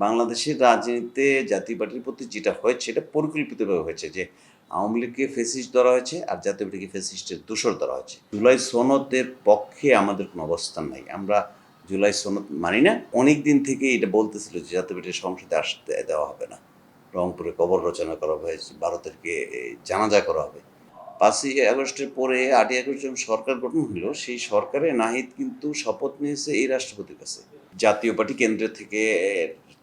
বাংলাদেশের রাজনীতিতে জাতীয় পার্টির প্রতি যেটা হয়েছে এটা পরিকল্পিতভাবে হয়েছে যে আওয়ামী লীগকে ফেসিস্ট ধরা হয়েছে আর জাতীয় পার্টিকে ফেসিস্টের দোসর ধরা হয়েছে। জুলাই সনদের পক্ষে আমাদের কোনো অবস্থান নাই, আমরা জুলাই সনদ মানি না। অনেক দিন থেকে এটা বলতেছিল যে জাতীয় পার্টির সংসদে আসতে দেওয়া হবে না, রংপুরে কবর রচনা করা হবে, 12 তারিখে জানাজা করা হবে। 5ই আগস্টের পরে 8ই আগস্ট যখন সরকার গঠন হলো, সেই সরকারে নাহিদ কিন্তু শপথ নিয়েছে এই রাষ্ট্রপতির কাছে। জাতীয় পার্টি কেন্দ্র থেকে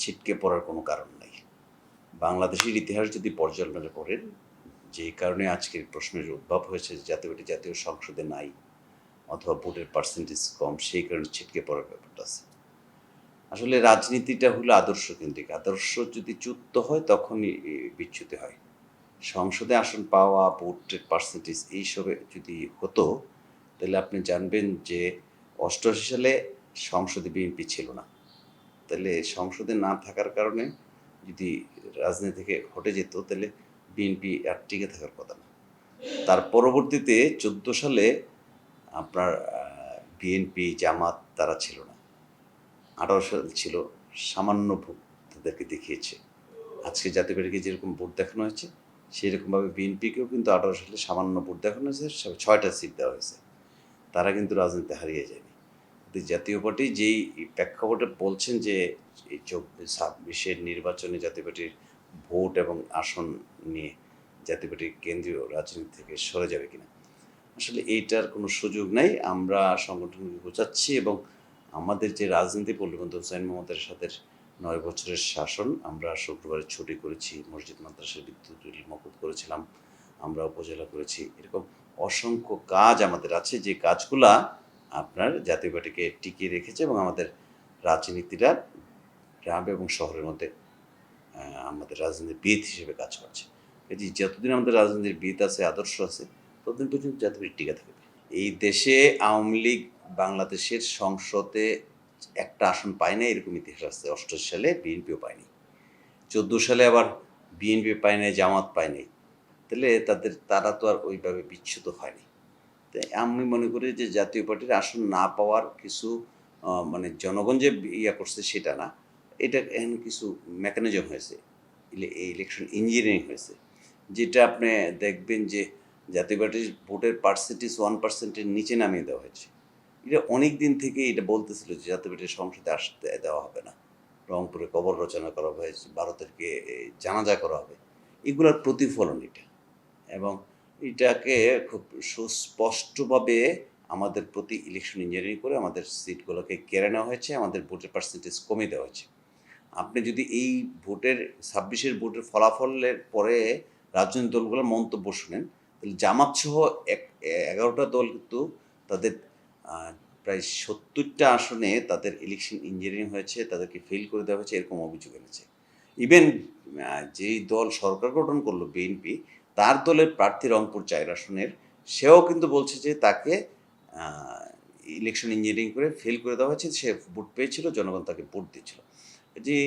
ছিটকে পড়ার কোনো কারণ নাই। বাংলাদেশের ইতিহাস যদি পর্যালোচনা করেন, যে কারণে আজকের প্রশ্নের উদ্ভব হয়েছে যে জাতীয় পার্টি জাতীয় সংসদে নাই অথবা ভোটের পার্সেন্টেজ কম, সেই কারণে ছিটকে পড়ার ব্যাপারটা আছে। আসলে রাজনীতিটা হলো আদর্শ কেন্দ্রিক। আদর্শ যদি চ্যুত হয় তখনই বিচ্যুতি হয়। সংসদে আসন পাওয়া, ভোটের পার্সেন্টেজ এইসবে যদি হতো, তাহলে আপনি জানবেন যে 88 সালে সংসদে বিএনপি ছিল না। তাহলে সংসদে না থাকার কারণে যদি রাজনীতি থেকে হটে যেত, তাহলে বিএনপি আর টিকে থাকার কথা না। তার পরবর্তীতে 14 সালে আপনার বিএনপি, জামাত তারা ছিল না। 18 সাল ছিল, সামান্য ভোট তাদেরকে দেখিয়েছে। আজকে জাতীয় পার্টিকে যেরকম ভোট দেখানো হয়েছে, সেরকমভাবে বিএনপিকেও কিন্তু 18 সালে সামান্য ভোট দেখানো হয়েছে, 6টা সিট দেওয়া হয়েছে। তারা কিন্তু রাজনীতি হারিয়ে যায়নি। জাতীয় পার্টি যেই প্রেক্ষাপটে বলছেন যে এই 26-এর নির্বাচনে জাতীয় পার্টির ভোট এবং আসন নিয়ে জাতীয় পার্টির কেন্দ্রীয় রাজনীতি থেকে সরে যাবে কিনা, আসলে এইটার কোনো সুযোগ নাই। আমরা সংগঠনকে বোঝাচ্ছি এবং আমাদের যে রাজনীতি পল্লীবন্ধু হুসাইন মোহাম্মদ এরশাদের 9 বছরের শাসন, আমরা শুক্রবারে ছুটি করেছি, মসজিদ মাদ্রাসার বিদ্যুৎ বিল মকুব করেছিলাম, আমরা উপজেলা করেছি। এরকম অসংখ্য কাজ আমাদের আছে, যে কাজগুলা আপনার জাতীয় পার্টিকে টিকিয়ে রেখেছে এবং আমাদের রাজনীতিটা গ্রাম এবং শহরের মধ্যে আমাদের রাজনীতির ভিত হিসেবে কাজ করছে। এটি যতদিন আমাদের রাজনীতির ভিত আছে, আদর্শ আছে, ততদিন পর্যন্ত জাতীয় পার্টি টিকে থাকবে। এই দেশে আওয়ামী লীগ বাংলাদেশের সংসদে একটা আসন পায় না, এরকম ইতিহাস আছে। 88 সালে বিএনপিও পায়নি, 14 সালে আবার বিএনপি পায় নাই, জামাত পায় নাই। তাহলে তারা তো আর ওইভাবে বিচ্যুত হয়নি। তাই আমি মনে করি যে জাতীয় পার্টির আসন না পাওয়ার কিছু মানে জনগণ যে ইয়া করছে সেটা না, এটা এখন কিছু মেকানিজম হয়েছে, ইলেকশন ইঞ্জিনিয়ারিং হয়েছে, যেটা আপনি দেখবেন যে জাতীয় পার্টির ভোটের পার্সেন্টেজ 1%-এর নিচে নামিয়ে দেওয়া হয়েছে। এটা অনেক দিন থেকে এটা বলতেছিল যে জাতীয় পার্টির সংসদে আসতে দেওয়া হবে না, রংপুরে কবর রচনা করা হবে, 12 তারিখে জানাজা করা হবে। এগুলোর প্রতিফলন এটা। এবং এটাকে খুব সুস্পষ্টভাবে আমাদের প্রতি ইলেকশন ইঞ্জিনিয়ারিং করে আমাদের সিটগুলোকে কেড়ে নেওয়া হয়েছে, আমাদের ভোটের পার্সেন্টেজ কমিয়ে দেওয়া হয়েছে। আপনি যদি এই ভোটের 26-এর ভোটের ফলাফলের পরে রাজনৈতিক দলগুলোর মন্তব্য শুনেন, তাহলে জামাত সহ 11টা দল কিন্তু তাদের প্রায় 70টা আসনে তাদের ইলেকশন ইঞ্জিনিয়ারিং হয়েছে, তাদেরকে ফেল করে দেওয়া হয়েছে, এরকম অভিযোগ এনেছে। ইভেন যেই দল সরকার গঠন করলো বিএনপি, তার দলের প্রার্থী রংপুর 4 আসনের, সেও কিন্তু বলছে যে তাকে ইলেকশন ইঞ্জিনিয়ারিং করে ফেল করে দেওয়া হয়েছে, সে ভোট পেয়েছিল, জনগণ তাকে ভোট দিয়েছিল। যে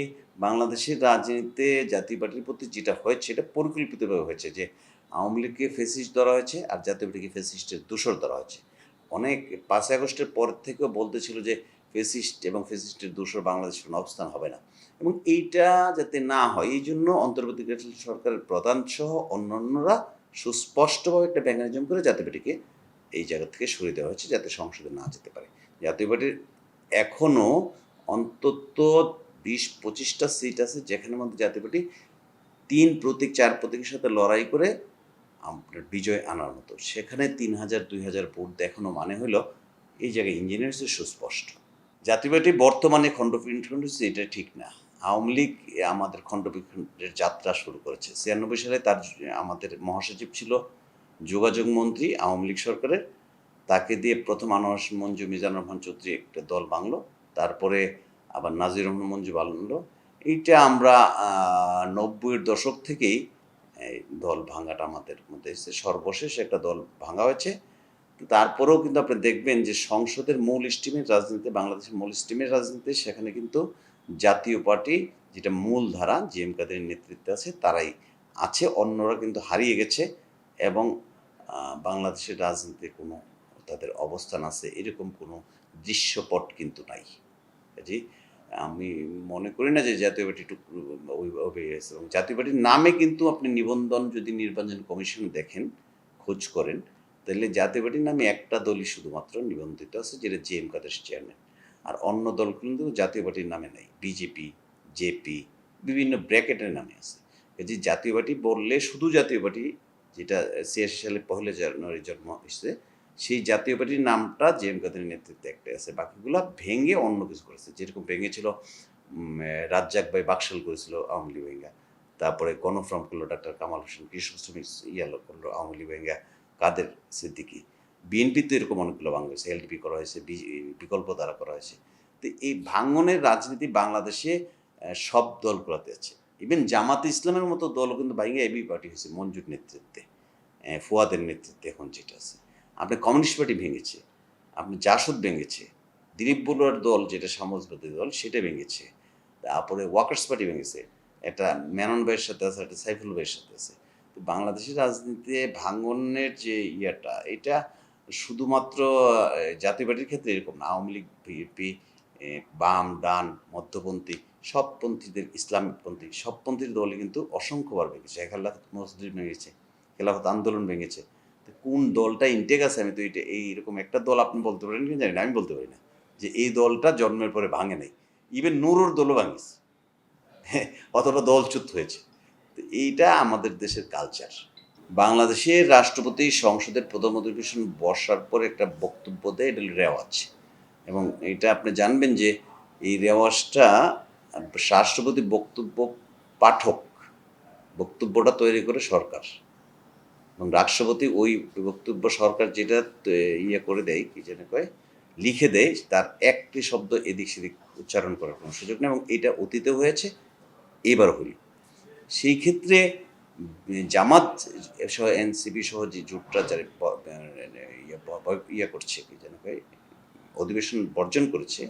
বাংলাদেশের রাজনীতিতে জাতীয় পার্টির প্রতি যেটা হয়েছে এটা পরিকল্পিতভাবে হয়েছে যে আওয়ামী লীগকে ফেসিস্ট ধরা হয়েছে আর জাতীয় পার্টিকে ফেসিস্টের দোসর ধরা হয়েছে। অনেক 5ই আগস্টের পর থেকেও বলতেছিল যে ফেসিস্ট এবং ফেসিস্টের দোসর বাংলাদেশের কোনো অবস্থান হবে না, এবং এইটা যাতে না হয় এই জন্য অন্তর্বর্তীকালীন সরকারের প্রধান সহ অন্যান্যরা সুস্পষ্টভাবে একটা মেকানিজম করে জাতীয় পার্টিকে এই জায়গা থেকে সরিয়ে দেওয়া হয়েছে, যাতে সংসদে না যেতে পারে। জাতীয় পার্টির এখনও অন্তত 20-25টা সিট আছে যেখানের মধ্যে জাতীয় পার্টি 3 প্রতীক 4 প্রতীকের সাথে লড়াই করে আপনার বিজয় আনার মতো। সেখানে 3000-2000 ভোট দেখানো মানে হলো এই জায়গায় ইঞ্জিনিয়ার্সের সুস্পষ্ট। জাতীয় পার্টি বর্তমানে খণ্ডবিখণ্ড হচ্ছে, এটা ঠিক না। আওয়ামী লীগ আমাদের খণ্ডবিখণ্ডের যাত্রা শুরু করেছে। 96 সালে আমাদের মহাসচিব ছিল যোগাযোগ মন্ত্রী আওয়ামী লীগ সরকারের, তাকে দিয়ে প্রথম আনোয়ার মঞ্জু, মিজানুর রহমান চৌধুরী একটা দল ভাঙলো, তারপরে আবার নাজির রহমান মঞ্জু ভাঙলো। এইটা আমরা 90-এর দশক থেকেই এই দল ভাঙাটা আমাদের মধ্যে এসেছে। সর্বশেষ একটা দল ভাঙা হয়েছে। তারপরেও কিন্তু আপনি দেখবেন যে সংসদের মূল স্ট্রিমের রাজনীতি, বাংলাদেশের মূল স্ট্রিমের রাজনীতি, সেখানে কিন্তু জাতীয় পার্টি যেটা মূল ধারা জি.এম. কাদের নেতৃত্বে আছে তারাই আছে, অন্যরা কিন্তু হারিয়ে গেছে এবং বাংলাদেশের রাজনীতিতে কোনো তাদের অবস্থান আছে এরকম কোনো দৃশ্যপট কিন্তু নাই। কাজেই আমি মনে করি না যে জাতীয় পার্টি ওইভাবে আছে, এবং জাতীয় পার্টির নামে কিন্তু আপনি নিবন্ধন যদি নির্বাচন কমিশন দেখেন, খোঁজ করেন, তাহলে জাতীয় পার্টির নামে একটা দলই শুধুমাত্র নিবন্ধিত আছে, যেটা JM কাদের চেয়ারম্যান। আর অন্য দল কিন্তু জাতীয় পার্টির নামে নাই, বিজেপি, জেপি, বিভিন্ন ব্র্যাকেটের নামে আছে। যে জাতীয় পার্টি বললে শুধু জাতীয় পার্টি, যেটা 86 সালে 1 জানুয়ারি জন্ম হয়েছে, সেই জাতীয় পার্টির নামটা JM কাদের নেতৃত্বে একটা আছে, বাকিগুলো ভেঙে অন্য কিছু করেছে। যেরকম ভেঙেছিল রাজ্জাক ভাই বাকশাল করেছিল আওয়ামী লীগ ভেঙ্গা, তারপরে গণফ্রম করলো ডক্টর কামাল হোসেন, কৃষক শ্রমিক করলো আওয়ামী লীগ ভেঙ্গা কাদের সিদ্দিকি, বিএনপিতে এরকম অনেকগুলো ভাঙ হয়েছে, LDP করা হয়েছে, বিকল্প দ্বারা করা হয়েছে। তো এই ভাঙনের রাজনীতি বাংলাদেশে সব দলগুলোতে আছে। ইভেন জামাতে ইসলামের মতো দলও কিন্তু ভাঙে এবি পার্টি হয়েছে মঞ্জুর নেতৃত্বে, ফুয়াদের নেতৃত্বে এখন যেটা আছে। আপনি কমিউনিস্ট পার্টি ভেঙেছে, আপনি জাসদ ভেঙেছে, দিলীপ বড়ুয়ার দল যেটা সমাজবাদী দল সেটা ভেঙেছে, তারপরে ওয়ার্কার্স পার্টি ভেঙেছে, একটা মেনন ভাইয়ের সাথে আছে, একটা সাইফুল ভাইয়ের সাথে আছে। তো বাংলাদেশের রাজনীতিতে ভাঙনের যে ইয়েটা, এটা শুধুমাত্র জাতীয় পার্টির ক্ষেত্রে এরকম না, আওয়ামী লীগ, বিএনপি, বাম, ডান, মধ্যপন্থী, সবপন্থীদের, ইসলামপন্থী সবপন্থীর দলই কিন্তু অসংখ্যবার ভেঙেছে। খেলাফত মসজিদ ভেঙেছে, খেলাফত আন্দোলন ভেঙেছে। তো কোন দলটা ইনটেক আছে, আমি তো এটা এইরকম একটা দল আপনি বলতে পারেন কি জানি না, আমি বলতে পারি না যে এই দলটা জন্মের পরে ভাঙে নাই। ইভেন নুরুর দলও ভাঙিস, হ্যাঁ, অথবা দলচ্যুত হয়েছে। তো এইটা আমাদের দেশের কালচার। বাংলাদেশের রাষ্ট্রপতি সংসদের প্রথম অধিবেশন বসার পরে একটা বক্তব্য দেয়, এটা রেওয়াজ। এবং এটা আপনি জানবেন যে এই রেওয়াজটা রাষ্ট্রপতি বক্তব্য পাঠক, বক্তব্যটা তৈরি করে সরকার, এবং রাষ্ট্রপতি ওই বক্তব্য সরকার যেটা ইয়ে করে দেয়, কি যেন কয়, লিখে দেয়, তার একটি শব্দ এদিক সেদিক উচ্চারণ করার কোনো সুযোগ নেই। এবং এটা অতীতে হয়েছে, এবার হইল। সেই ক্ষেত্রে জামাত সহ এনসিপি সহ যে জোটটা যারা ইয়ে করছে, কি যেন কয়, অধিবেশন বর্জন করেছে,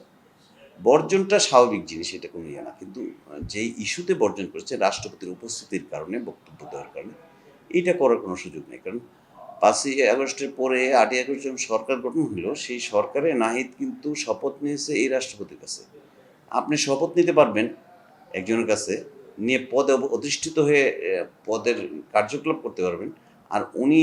বর্জনটা স্বাভাবিক জিনিস, এটা কোনো ইয়ে না। কিন্তু যেই ইস্যুতে বর্জন করেছে, রাষ্ট্রপতির উপস্থিতির কারণে, বক্তব্য দেওয়ার কারণে, এটা করার কোনো সুযোগ নেই। কারণ 5ই আগস্টের পরে 8ই আগস্ট যখন সরকার গঠন হলো, সেই সরকারে নাহিদ কিন্তু শপথ নিয়েছে এই রাষ্ট্রপতির কাছে। আপনি শপথ নিতে পারবেন একজনের কাছে, নিয়ে পদে অধিষ্ঠিত হয়ে পদের কার্যকলাপ করতে পারবেন। আর উনি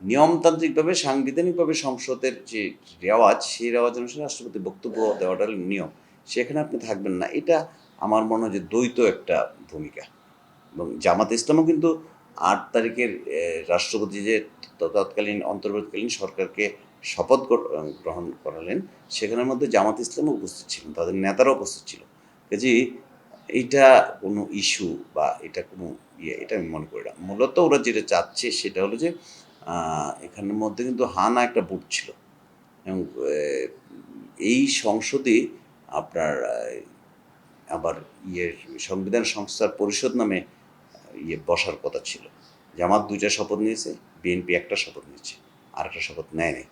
নিয়মতান্ত্রিকভাবে, সাংবিধানিকভাবে সংসদের যে রেওয়াজ, সেই রেওয়াজ অনুসারে রাষ্ট্রপতি বক্তব্য দেওয়াটা নিয়ম, সেখানে আপনি থাকবেন না। এটা আমার মনে হয় যে দ্বৈত একটা ভূমিকা। এবং জামাত ইসলামও কিন্তু 8 তারিখের রাষ্ট্রপতি যে তৎকালীন অন্তর্বর্তীকালীন সরকারকে শপথ গ্রহণ করালেন, সেখানের মধ্যে জামাত ইসলামও উপস্থিত ছিলেন, তাদের নেতারাও উপস্থিত ছিল। কাজে এইটা কোনো ইস্যু বা এটা কোনো ইয়ে, এটা আমি মনে করি না। মূলত ওরা যেটা চাচ্ছে সেটা হলো যে এখানের মধ্যে কিন্তু হানা একটা বুট ছিল, এবং এই সংসদে আপনার আবার সংবিধান সংস্থার পরিষদ নামে বসার কথা ছিল। জামাত 2টা শপথ নিয়েছে, বিএনপি একটা শপথ নিয়েছে, আর একটা শপথ নেয় নাই।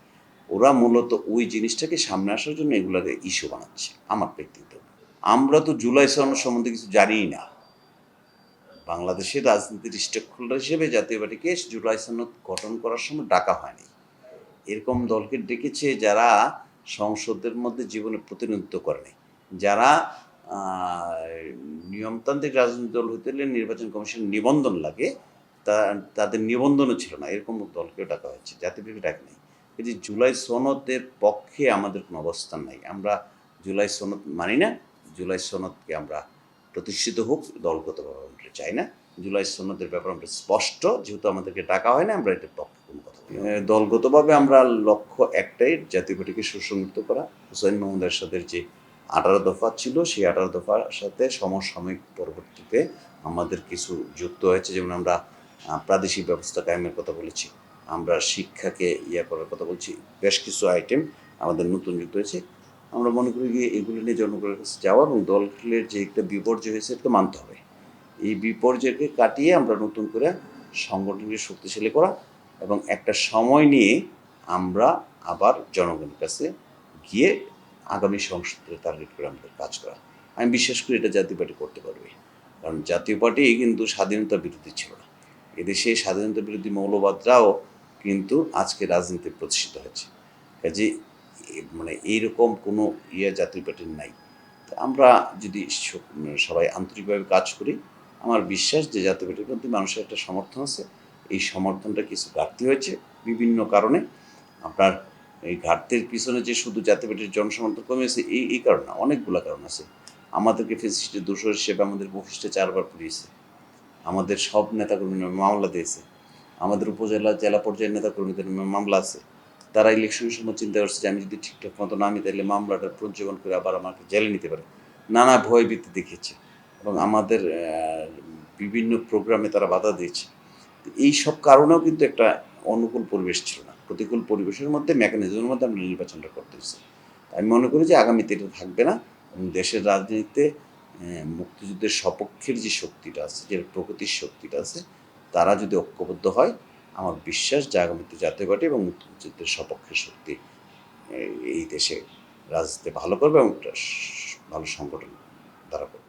ওরা মূলত ওই জিনিসটাকে সামনে আসার জন্য এগুলোকে ইস্যু বানাচ্ছে, আমার ব্যক্তিগত। আমরা তো জুলাই সনদ সম্বন্ধে কিছু জানিই না। বাংলাদেশের রাজনীতির স্টেক হোল্ডার হিসেবে জাতীয় পার্টিকে জুলাই সনদ গঠন করার সময় ডাকা হয়নি। এরকম দলকে ডেকেছে যারা সংসদের মধ্যে জীবনে প্রতিনিধিত্ব করেনি, যারা নিয়মতান্ত্রিক রাজনৈতিক দল হতে হলে নির্বাচন কমিশন নিবন্ধন লাগে, তাদের নিবন্ধনও ছিল না, এরকম দলকেও ডাকা হয়েছে, জাতীয় পার্টি ডাকে নেই। এই যে জুলাই সনদের পক্ষে আমাদের কোনো অবস্থান নাই, আমরা জুলাই সনদ মানি না। জুলাই সনদকে আমরা প্রতিষ্ঠিত হোক দলগতভাবে আমরা চাই না। জুলাই সনদের ব্যাপারে আমরা স্পষ্ট, যেহেতু আমাদেরকে ডাকা হয় না, আমরা এটার পক্ষে কোনো কথা বলি। দলগতভাবে আমরা লক্ষ্য একটাই, জাতীয় পার্টিকে সুসংহত করা। হুসাইন মাহমুদ এরশাদের যে 18 দফা ছিল, সেই 18 দফার সাথে সমসাময়িক পরবর্তীতে আমাদের কিছু যুক্ত হয়েছে। যেমন আমরা প্রাদেশিক ব্যবস্থা কায়েমের কথা বলেছি, আমরা শিক্ষাকে করার কথা বলছি, বেশ কিছু আইটেম আমাদের নতুন যুক্ত হয়েছে। আমরা মনে করি যে এগুলো নিয়ে জনগণের কাছে যাওয়া এবং দলের যে একটা বিপর্যয় হয়েছে এটা মানতে হবে। এই বিপর্যয়কে কাটিয়ে আমরা নতুন করে সংগঠনকে শক্তিশালী করা এবং একটা সময় নিয়ে আমরা আবার জনগণের কাছে গিয়ে আগামী সংসদে টার্গেট করে আমাদের কাজ করা। আমি বিশ্বাস করি এটা জাতীয় পার্টি করতে পারবে, কারণ জাতীয় পার্টি কিন্তু স্বাধীনতা বিরোধী ছিল না। এদেশে স্বাধীনতা বিরোধী মৌলবাদরাও কিন্তু আজকে রাজনীতিতে প্রতিষ্ঠিত হয়েছে। কাজে মানে এইরকম কোনো জাতীয় পার্টির নাই। আমরা যদি সবাই আন্তরিকভাবে কাজ করি, আমার বিশ্বাস যে জাতীয় পার্টির প্রতি মানুষের একটা সমর্থন আছে। এই সমর্থনটা কিছু ঘাটতি হয়েছে বিভিন্ন কারণে। আপনার এই ঘাটতির পিছনে যে শুধু জাতীয় পার্টির জনসমর্থন কমেছে এই কারণ না, অনেকগুলো কারণ আছে। আমাদেরকে ফ্যাসিস্টের দোসর হিসেবে আমাদের বৈশিষ্ট্যে 4 বার পুড়িয়েছে। আমাদের সব নেতাকর্মীর নামে মামলা দিয়েছে। আমাদের উপজেলা জেলা পর্যায়ের নেতাকর্মীদের নামে মামলা আছে। তারা ইলেকশনের সময় চিন্তা করছে যে আমি যদি ঠিকঠাক মতো নামি তাহলে মামলাটা প্রজ্জীবন করে আবার আমাকে জেলে নিতে পারে। নানা ভয়ভীতি দেখিয়েছে এবং আমাদের বিভিন্ন প্রোগ্রামে তারা বাধা দিয়েছে। এই সব কারণেও কিন্তু একটা অনুকূল পরিবেশ ছিল না। প্রতিকূল পরিবেশের মধ্যে মেকানিজমের মধ্যে আমরা নির্বাচনটা করতে হয়েছে। আমি মনে করি যে আগামীতে এটা থাকবে না এবং দেশের রাজনীতিতে মুক্তিযুদ্ধের সপক্ষের যে শক্তিটা আছে, যে প্রগতির শক্তিটা আছে, তারা যদি ঐক্যবদ্ধ হয়, আমার বিশ্বাস যে আগামীতে জাতীয় পার্টি এবং মুক্তিযুদ্ধের সপক্ষের শক্তি এই দেশে রাজনীতি ভালো করবে এবং একটা ভালো সংগঠন দ্বারা করবে।